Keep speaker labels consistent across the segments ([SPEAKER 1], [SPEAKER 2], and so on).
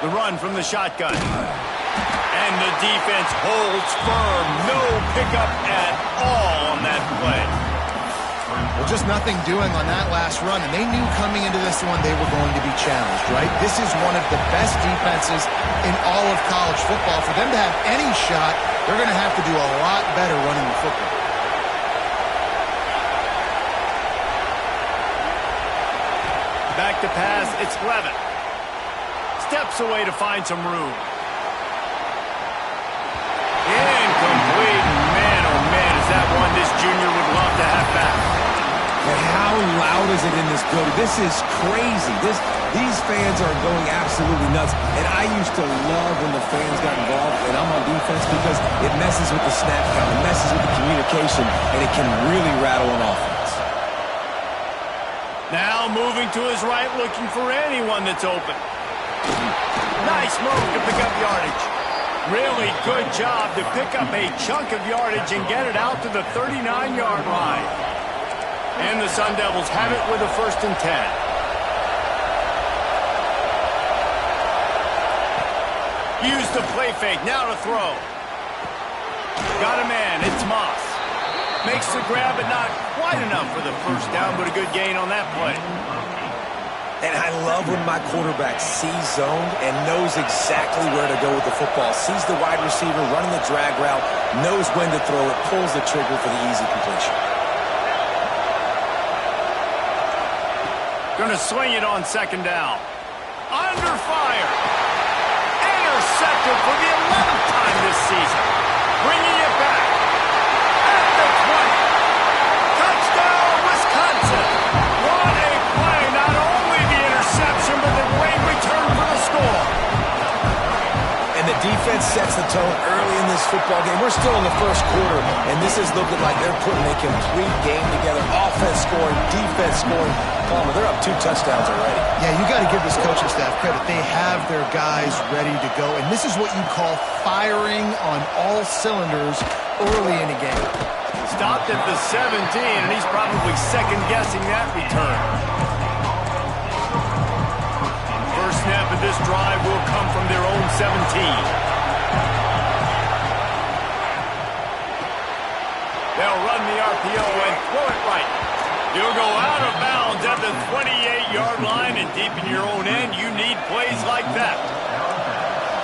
[SPEAKER 1] The run from the shotgun. And the defense holds firm. No pickup at all on that play.
[SPEAKER 2] Well, just nothing doing on that last run, and they knew coming into this one they were going to be challenged, right? This is one of the best defenses in all of college football. For them to have any shot, they're going to have to do a lot better running the football.
[SPEAKER 1] Back to pass, it's Levin. Steps away to find some room. Incomplete. Man, oh man, is that one this junior would love to have back.
[SPEAKER 3] And how loud is it in this building? This is crazy. These fans are going absolutely nuts. And I used to love when the fans got involved, and I'm on defense, because it messes with the snap count, it messes with the communication, and it can really rattle an offense.
[SPEAKER 1] Now moving to his right, looking for anyone that's open. Nice move to pick up yardage. Really good job to pick up a chunk of yardage and get it out to the 39-yard line. And the Sun Devils have it with a 1st and 10. Use the play fake, now to throw. Got a man, it's Moss. Makes the grab, but not quite enough for the 1st down, but a good gain on that play.
[SPEAKER 3] And I love when my quarterback sees zoned and knows exactly where to go with the football. Sees the wide receiver running the drag route, knows when to throw it, pulls the trigger for the easy completion.
[SPEAKER 1] Gonna swing it on 2nd down. Under fire. Intercepted for the 11th time this season. Bringing it back. At the 20. Touchdown, Wisconsin. What a play. Not only the interception, but the great return for the score.
[SPEAKER 3] And the defense sets the tone early in this football game. We're still in the 1st quarter, and this is looking like they're putting a complete game together. Offense scoring, defense scoring. Palmer, they're up 2 touchdowns already.
[SPEAKER 2] Yeah, you got to give this coaching staff credit. They have their guys ready to go, and this is what you call firing on all cylinders early in a game.
[SPEAKER 1] Stopped at the 17, and he's probably second-guessing that return. First snap of this drive will come from their own 17. They'll run the RPO and throw it right. You'll go out of bounds at the 28-yard line, and deep in your own end, you need plays like that.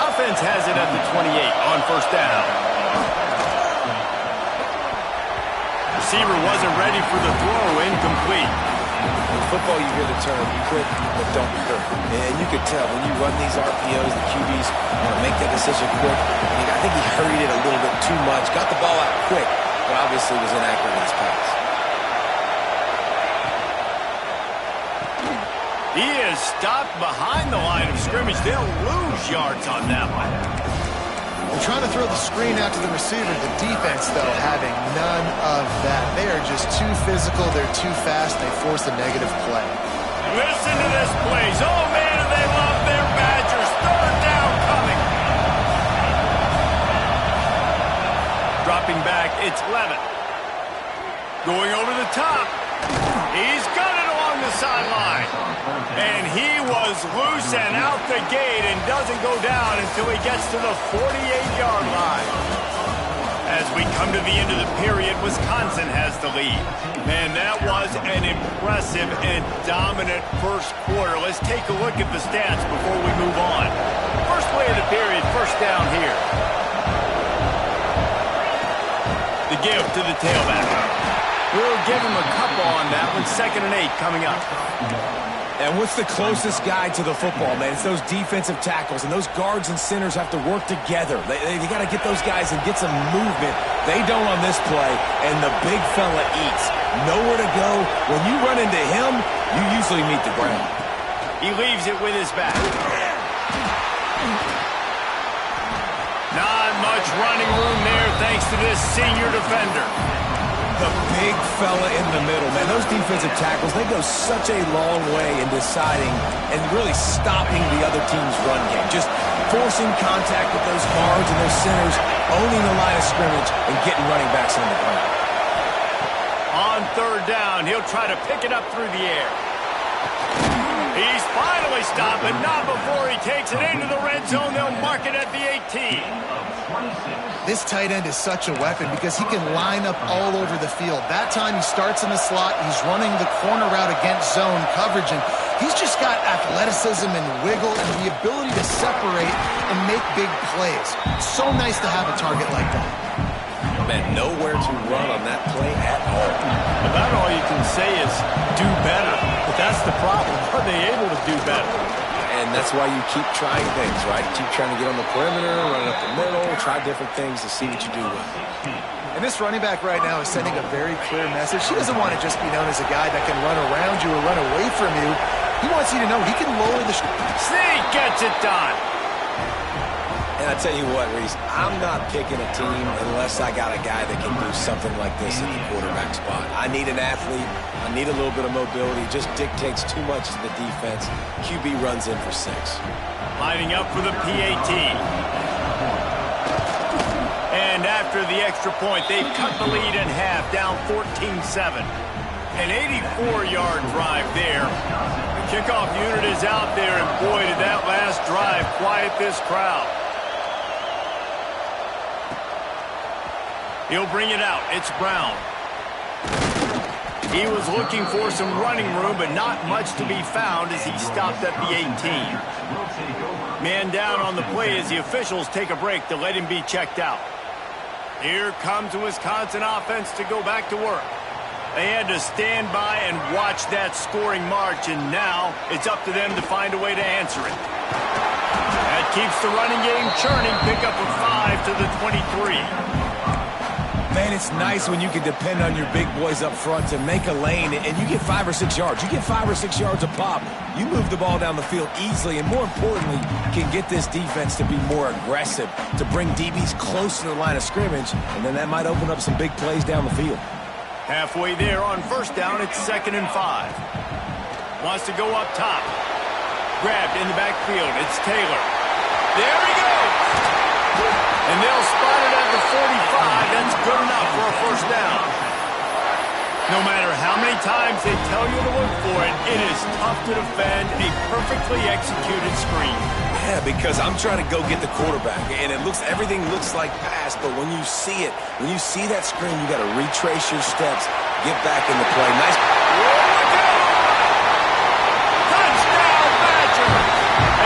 [SPEAKER 1] Offense has it at the 28 on 1st down. Receiver wasn't ready for the throw, incomplete.
[SPEAKER 3] In football, you hear the term quick, but don't hurt. And you can tell when you run these RPOs, the QBs want to make that decision quick. I think he hurried it a little bit too much, got the ball out quick, but obviously was inaccurate in his pass.
[SPEAKER 1] He is stopped behind the line of scrimmage. They'll lose yards on that one.
[SPEAKER 2] They're trying to throw the screen out to the receiver. The defense, though, having none of that. They are just too physical. They're too fast. They force a negative play.
[SPEAKER 1] Listen to this plays. Oh, man, do they love their Badgers. 3rd down coming. Dropping back, it's Levin. Going over the top. He's got it along the sideline. And he was loose and out the gate and doesn't go down until he gets to the 48-yard line. As we come to the end of the period, Wisconsin has the lead. Man, that was an impressive and dominant 1st quarter. Let's take a look at the stats before we move on. First play of the period, 1st down here. The give to the tailback. We'll give him a couple on that one. 2nd and 8 coming up.
[SPEAKER 3] And what's the closest guy to the football, man? It's those defensive tackles, and those guards and centers have to work together. They got to get those guys and get some movement. They don't on this play, and the big fella eats. Nowhere to go. When you run into him, you usually meet the ground.
[SPEAKER 1] He leaves it with his back. Not much running room there thanks to this senior defender.
[SPEAKER 3] The big fella in the middle, man. Those defensive tackles, they go such a long way in deciding and really stopping the other team's run game. Just forcing contact with those guards and those centers, owning the line of scrimmage, and getting running backs on the ground.
[SPEAKER 1] On 3rd down, he'll try to pick it up through the air. He's finally stopped, but not before he takes it into the red zone. They'll mark it at the 18.
[SPEAKER 2] This tight end is such a weapon because he can line up all over the field. That time he starts in the slot. He's running the corner route against zone coverage, and he's just got athleticism and wiggle and the ability to separate and make big plays. It's so nice to have a target like that.
[SPEAKER 3] Man, nowhere to run on that play at all.
[SPEAKER 1] About all you can say is do better. But that's the problem. Are they able to do better?
[SPEAKER 3] And that's why you keep trying things, right? Keep trying to get on the perimeter, run up the middle, try different things to see what you do with it.
[SPEAKER 2] And this running back right now is sending a very clear message. He doesn't want to just be known as a guy that can run around you or run away from you. He wants you to know he can lower the...
[SPEAKER 1] Sneak gets it done.
[SPEAKER 3] And I tell you what, Reese, I'm not picking a team unless I got a guy that can do something like this at the quarterback spot. I need an athlete. I need a little bit of mobility. It just dictates too much to the defense. QB runs in for 6.
[SPEAKER 1] Lining up for the PAT. And after the extra point, they've cut the lead in half, down 14-7. An 84-yard drive there. The kickoff unit is out there, and boy, did that last drive quiet this crowd. He'll bring it out. It's Brown. He was looking for some running room, but not much to be found as he stopped at the 18. Man down on the play as the officials take a break to let him be checked out. Here comes the Wisconsin offense to go back to work. They had to stand by and watch that scoring march, and now it's up to them to find a way to answer it. That keeps the running game churning. Pick up a 5 to the 23.
[SPEAKER 3] Man, it's nice when you can depend on your big boys up front to make a lane, and you get 5 or 6 yards. You get 5 or 6 yards a pop. You move the ball down the field easily, and more importantly, can get this defense to be more aggressive, to bring DBs close to the line of scrimmage, and then that might open up some big plays down the field.
[SPEAKER 1] Halfway there on first down, it's 2nd and 5. Wants to go up top. Grabbed in the backfield. It's Taylor. There he goes. And they'll spot it at the 45. That's good enough for a first down. No matter how many times they tell you to look for it, it is tough to defend a perfectly executed screen.
[SPEAKER 3] Yeah, because I'm trying to go get the quarterback, and everything looks like pass, but when you see it, when you see that screen, you got to retrace your steps, get back in the play. Nice.
[SPEAKER 1] Touchdown, Badger!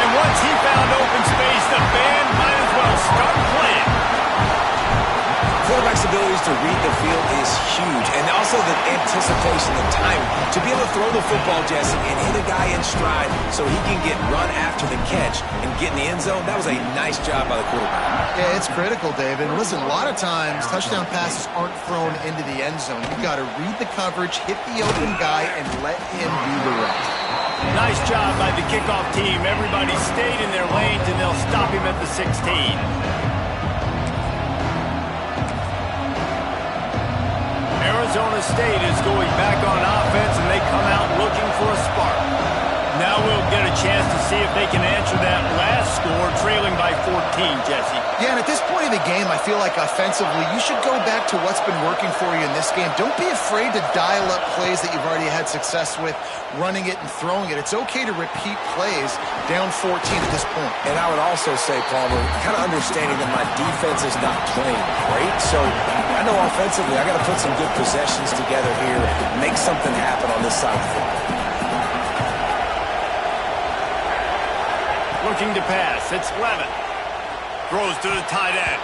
[SPEAKER 1] And once he found open space, the band might as well start playing.
[SPEAKER 3] Quarterback's abilities to read the field is huge, and also the anticipation, the time to be able to throw the football, Jesse, and hit a guy in stride so he can get run after the catch and get in the end zone. That was a nice job by the quarterback.
[SPEAKER 2] Yeah, it's critical, David. Listen, a lot of times touchdown passes aren't thrown into the end zone. You've got to read the coverage, hit the open guy, and let him do the rest.
[SPEAKER 1] Nice job by the kickoff team. Everybody stayed in their lanes, and they'll stop him at the 16. Arizona State is going back on offense, and they come out looking for a spark. Now we'll get a chance to see if they can answer that last score, trailing by 14, Jesse.
[SPEAKER 2] Yeah, and at this point of the game, I feel like offensively, you should go back to what's been working for you in this game. Don't be afraid to dial up plays that you've already had success with, running it and throwing it. It's okay to repeat plays down 14 at this point.
[SPEAKER 3] And I would also say, Palmer, kind of understanding that my defense is not playing great, so I know offensively I got to put some good possessions together here, make something happen on this side of the football.
[SPEAKER 1] Looking to pass. It's Levitt. Throws to the tight end.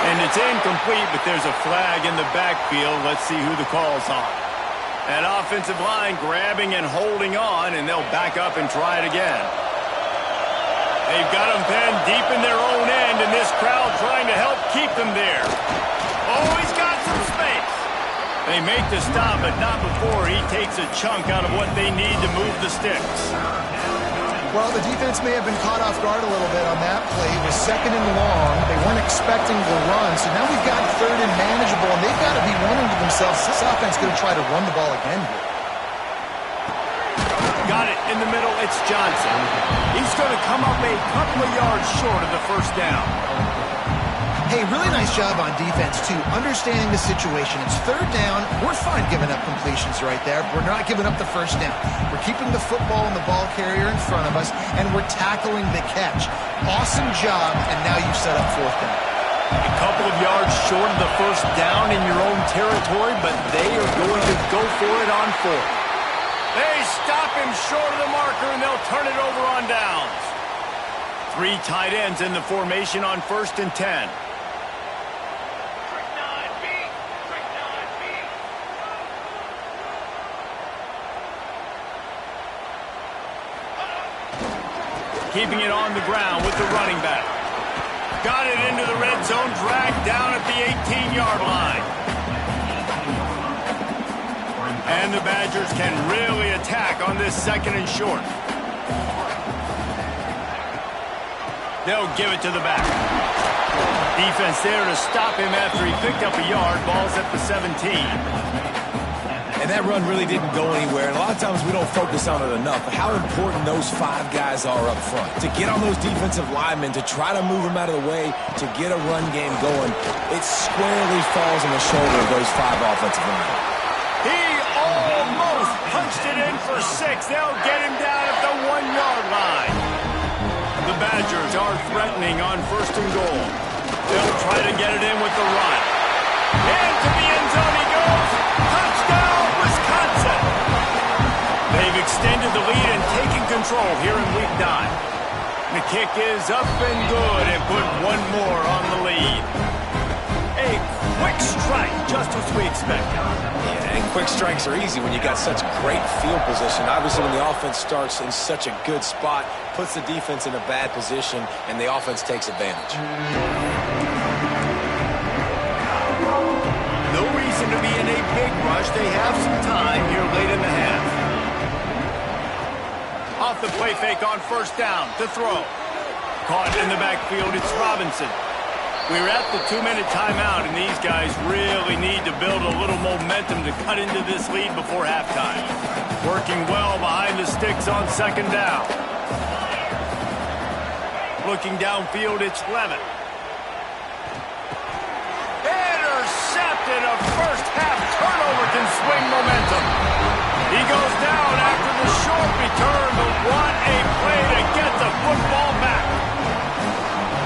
[SPEAKER 1] And it's incomplete, but there's a flag in the backfield. Let's see who the call's on. That offensive line grabbing and holding on, and they'll back up and try it again. They've got them pinned deep in their own end, and this crowd trying to help keep them there. Oh, he's got some space. They make the stop, but not before he takes a chunk out of what they need to move the sticks.
[SPEAKER 2] Well, the defense may have been caught off guard a little bit on that play. It was 2nd and long. They weren't expecting the run, so now we've got 3rd and manageable, and they've got to be wondering to themselves, this offense going to try to run the ball again here.
[SPEAKER 1] Got it in the middle. It's Johnson. He's going to come up a couple of yards short of the first down.
[SPEAKER 2] Hey, really nice job on defense, too, understanding the situation. It's third down. We're fine giving up completions right there. We're not giving up the first down. We're keeping the football and the ball carrier in front of us, and we're tackling the catch. Awesome job, and now you set up fourth down.
[SPEAKER 1] A couple of yards short of the first down in your own territory, but they are going to go for it on fourth. They stop him short of the marker, and they'll turn it over on downs. 3 tight ends in the formation on 1st and 10. Keeping it on the ground with the running back. Got it into the red zone, dragged down at the 18-yard line. And the Badgers can really attack on this 2nd and short. They'll give it to the back. Defense there to stop him after he picked up a yard. Ball's at the 17.
[SPEAKER 3] And that run really didn't go anywhere. And a lot of times we don't focus on it enough. But how important those 5 guys are up front. To get on those defensive linemen, to try to move them out of the way, to get a run game going, it squarely falls on the shoulder of those 5 offensive linemen.
[SPEAKER 1] He almost punched it in for 6. They'll get him down at the 1-yard line. The Badgers are threatening on 1st and goal. They'll try to get it in with the run. Into the end zone he goes. Touchdown, Wisconsin. They've extended the lead and taken control here in week 9. The kick is up and good and put one more on the lead. A quick strike, just as we expected.
[SPEAKER 3] Yeah, and quick strikes are easy when you got such great field position. Obviously, when the offense starts in such a good spot, puts the defense in a bad position, and the offense takes advantage.
[SPEAKER 1] No reason to be in a big rush. They have some time here late in the half. Off the play fake on 1st down to throw. Caught in the backfield, it's Robinson. We're at the 2-minute timeout, and these guys really need to build a little momentum to cut into this lead before halftime. Working well behind the sticks on 2nd down. Looking downfield, it's Levitt. Intercepted. A first-half turnover can swing momentum. He goes down after the short return, but what a play to get the football back.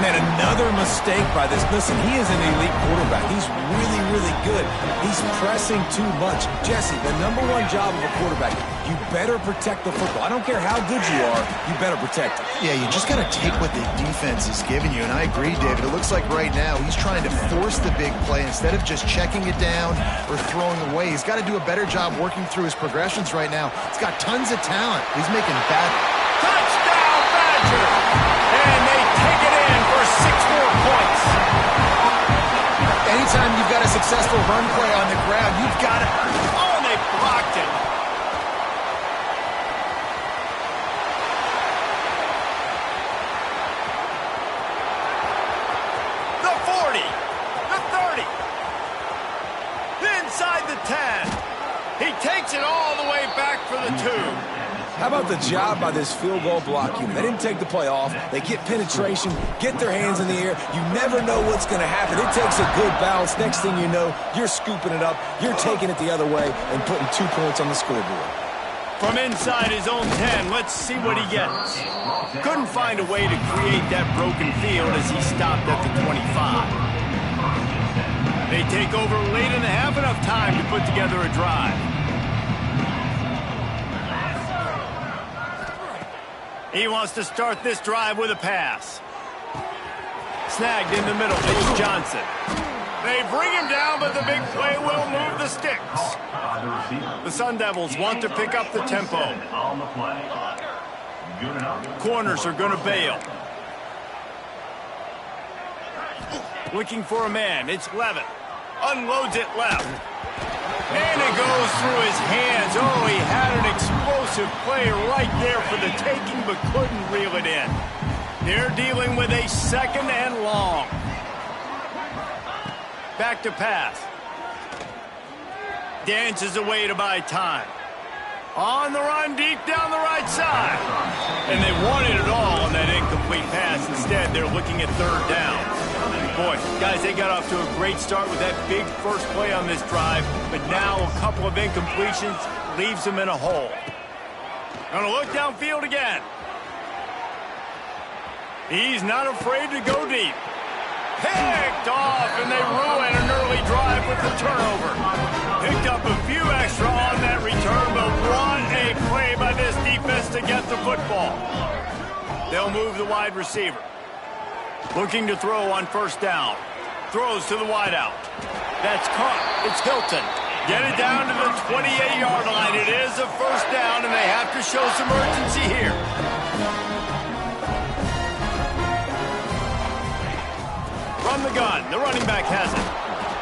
[SPEAKER 3] Man, another mistake by this. Listen, he is an elite quarterback. He's really, really good. He's pressing too much. Jesse, the #1 job of a quarterback, you better protect the football. I don't care how good you are, you better protect it.
[SPEAKER 2] Yeah, you just got to take what the defense is giving you, and I agree, David. It looks like right now he's trying to force the big play instead of just checking it down or throwing away. He's got to do a better job working through his progressions right now. He's got tons of talent. He's making bad...
[SPEAKER 1] Touchdown, Badgers! And they take it in for 6 more points.
[SPEAKER 2] Anytime you've got a successful run play on the ground, you've got to...
[SPEAKER 1] Oh, and they blocked it. The 40. The 30. Inside the 10. He takes it all the way back for the 2.
[SPEAKER 3] How about the job by this field goal block unit? They didn't take the play off. They get penetration, get their hands in the air. You never know what's going to happen. It takes a good bounce. Next thing you know, you're scooping it up. You're taking it the other way and putting 2 points on the scoreboard.
[SPEAKER 1] From inside his own 10, let's see what he gets. Couldn't find a way to create that broken field as he stopped at the 25. They take over late in the half, enough time to put together a drive. He wants to start this drive with a pass. Snagged in the middle. It's Johnson. They bring him down, but the big play will move the sticks. The Sun Devils want to pick up the tempo. Corners are going to bail. Looking for a man. It's Levitt. Unloads it left. And it goes through his hands. Oh, he had an explosive play right there for the taking, but couldn't reel it in. They're dealing with a 2nd and long. Back to pass. Dances away to buy time. On the run, deep down the right side. And they wanted it all on that incomplete pass. Instead, they're looking at 3rd down. Boy, guys, they got off to a great start with that big first play on this drive, but now a couple of incompletions leaves them in a hole. Gonna look downfield again. He's not afraid to go deep. Picked off, and they ruin an early drive with the turnover. Picked up a few extra on that return, but what a play by this defense to get the football. They'll move the wide receiver. Looking to throw on first down. Throws to the wideout. That's caught. It's Hilton. Get it down to the 28-yard line. It is a first down, and they have to show some urgency here. From the gun, the running back has it.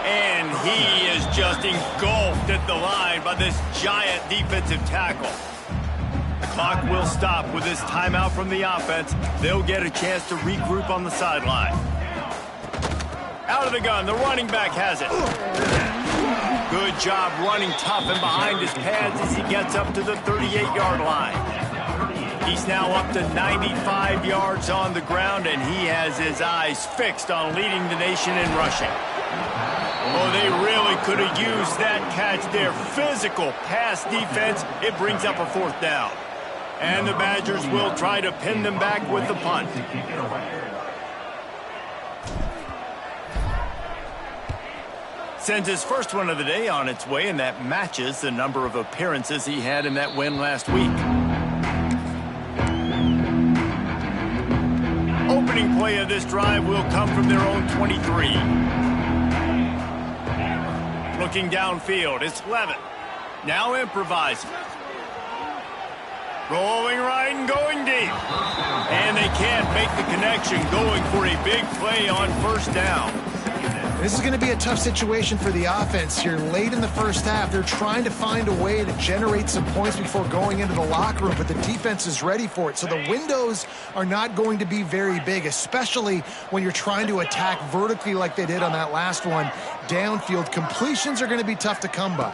[SPEAKER 1] And he is just engulfed at the line by this giant defensive tackle. The clock will stop with this timeout from the offense. They'll get a chance to regroup on the sideline. Out of the gun, the running back has it. Good job running tough and behind his pads as he gets up to the 38-yard line. He's now up to 95 yards on the ground, and he has his eyes fixed on leading the nation in rushing. Oh, they really could have used that catch there. Physical pass defense. It brings up a fourth down. And the Badgers will try to pin them back with the punt. Sends his first one of the day on its way, and that matches the number of appearances he had in that win last week. Opening play of this drive will come from their own 23. Looking downfield, it's Levin. Now improvising. Rolling right and going deep. And they can't make the connection, going for a big play on first down.
[SPEAKER 2] This is going to be a tough situation for the offense here. Late in the first half, they're trying to find a way to generate some points before going into the locker room, but the defense is ready for it. So the windows are not going to be very big, especially when you're trying to attack vertically like they did on that last one. Downfield completions are going to be tough to come by.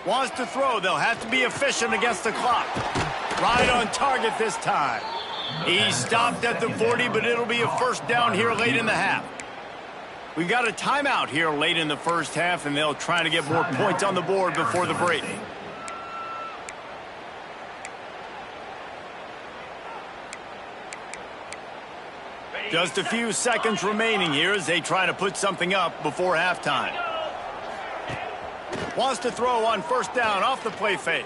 [SPEAKER 1] Wants to throw. They'll have to be efficient against the clock. Right on target this time. He stopped at the 40, but it'll be a first down here late in the half. We got a timeout here late in the first half, and they'll try to get more points on the board before the break. Just a few seconds remaining here as they try to put something up before halftime. Wants to throw on first down off the play fake.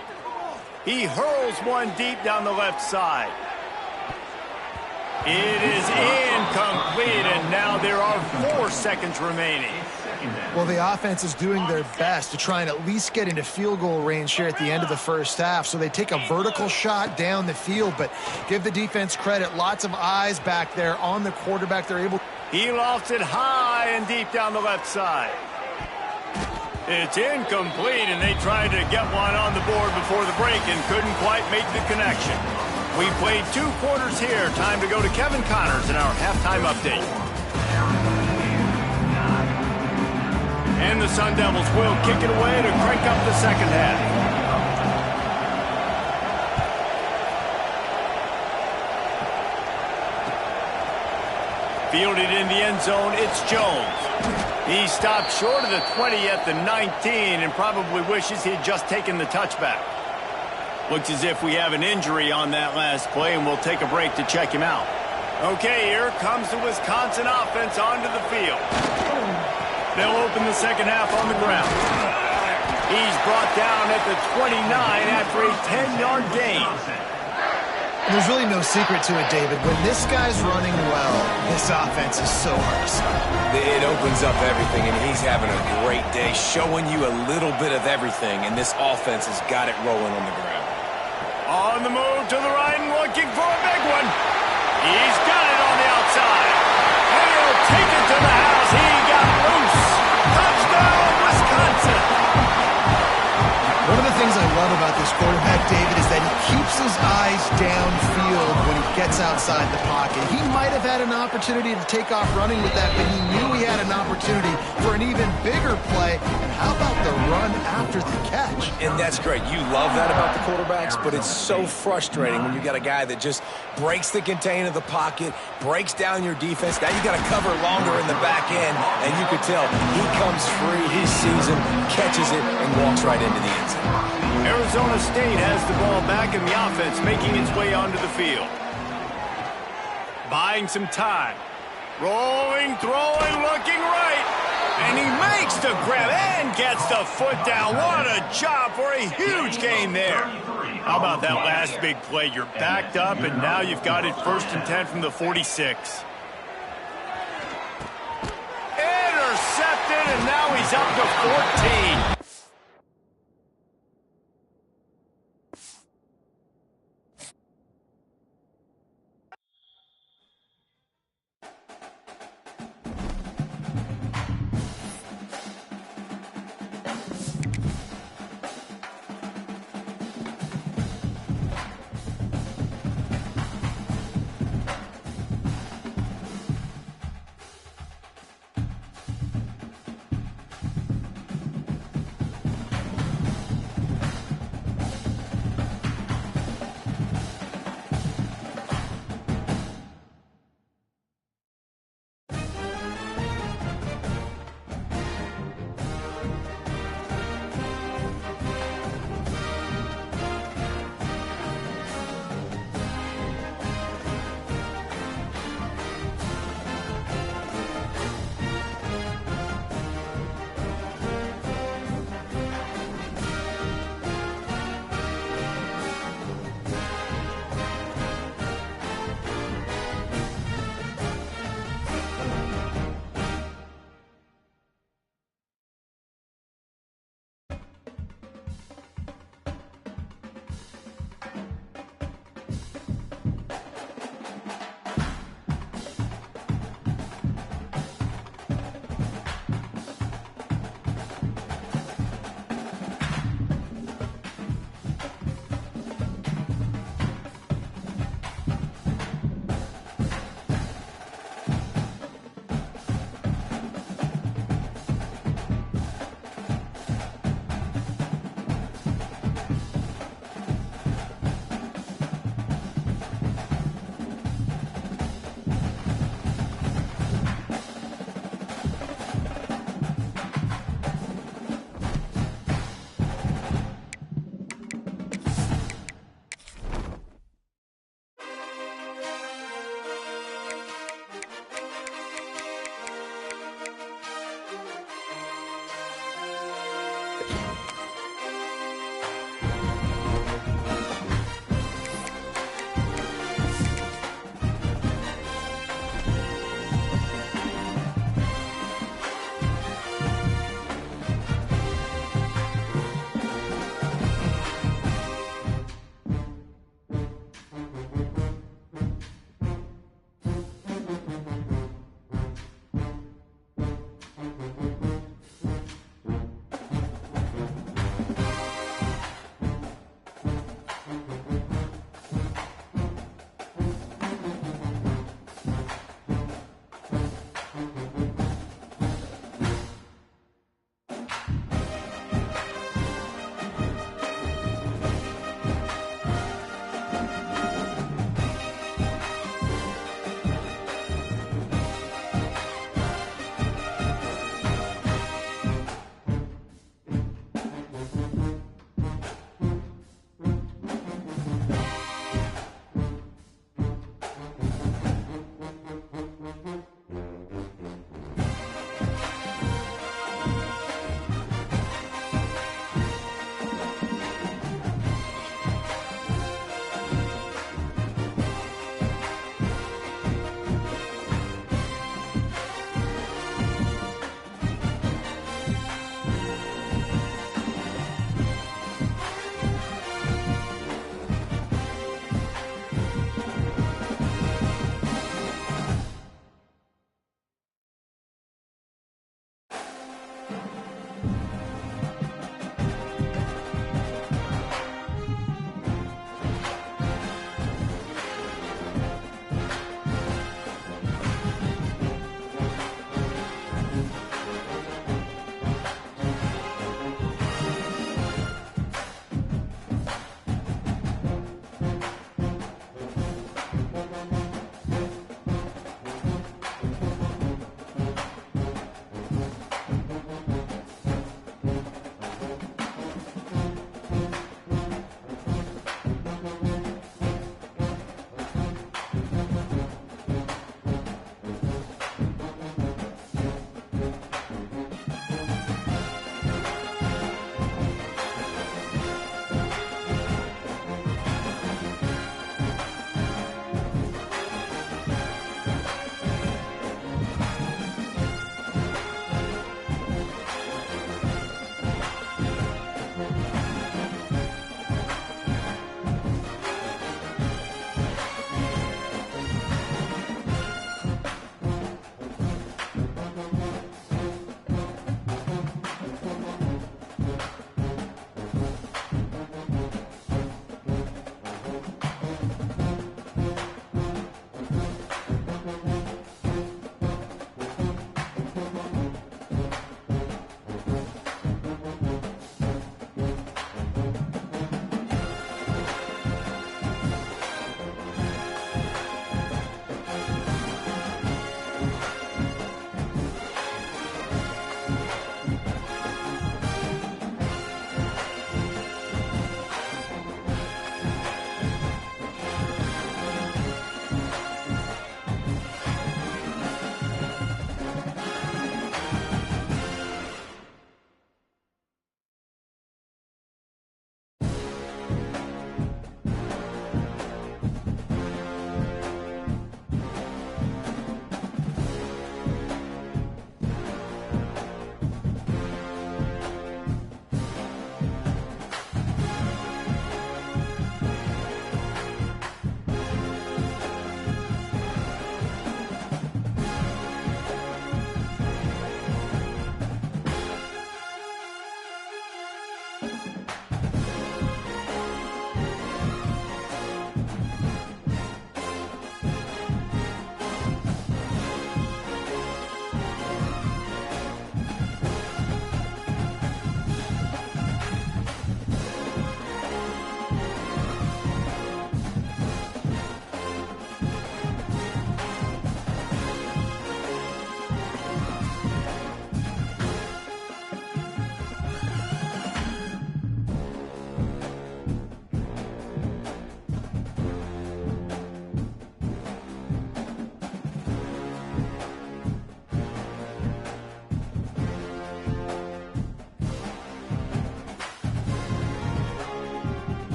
[SPEAKER 1] He hurls one deep down the left side. It is incomplete, and now there are 4 seconds remaining.
[SPEAKER 2] Well, the offense is doing their best to try and at least get into field goal range here at the end of the first half. So they take a vertical shot down the field, but give the defense credit. Lots of eyes back there on the quarterback. They're able.
[SPEAKER 1] He lofts it high and deep down the left side. It's incomplete, and they tried to get one on the board before the break and couldn't quite make the connection. We played 2 quarters here. Time to go to Kevin Connors in our halftime update. And the Sun Devils will kick it away to crank up the second half. Fielded in the end zone, it's Jones. He stopped short of the 20 at the 19 and probably wishes he had just taken the touchback. Looks as if we have an injury on that last play, and we'll take a break to check him out. Okay, here comes the Wisconsin offense onto the field. They'll open the second half on the ground. He's brought down at the 29 after a 10-yard gain.
[SPEAKER 2] There's really no secret to it, David. When this guy's running well, this offense is so hard to stop.
[SPEAKER 3] It opens up everything, and he's having a great day, showing you a little bit of everything, and this offense has got it rolling on the ground.
[SPEAKER 1] On the move to the right and looking for a big one. He's got it on the outside. And he'll take it to the house. He got loose. Touchdown, Wisconsin.
[SPEAKER 2] One of the things I love about this quarterback, David, is that he keeps his eyes downfield when he gets outside the pocket. He might have had an opportunity to take off running with that, but he knew he had an opportunity for an even bigger play. And how about the run after the catch?
[SPEAKER 3] And that's great. You love that about the quarterbacks, but it's so frustrating when you got a guy that just breaks the contain of the pocket, breaks down your defense. Now you got to cover longer in the back end, and you could tell he comes free, he sees him, catches it, and walks right into the end zone.
[SPEAKER 1] Arizona State has the ball back in the offense, making its way onto the field. Buying some time. Rolling, throwing, looking right. And he makes the grab and gets the foot down. What a job for a huge gain there. How about that last big play? You're backed up, and now you've got it 1st and 10 from the 46. Intercepted, and now he's up to 14.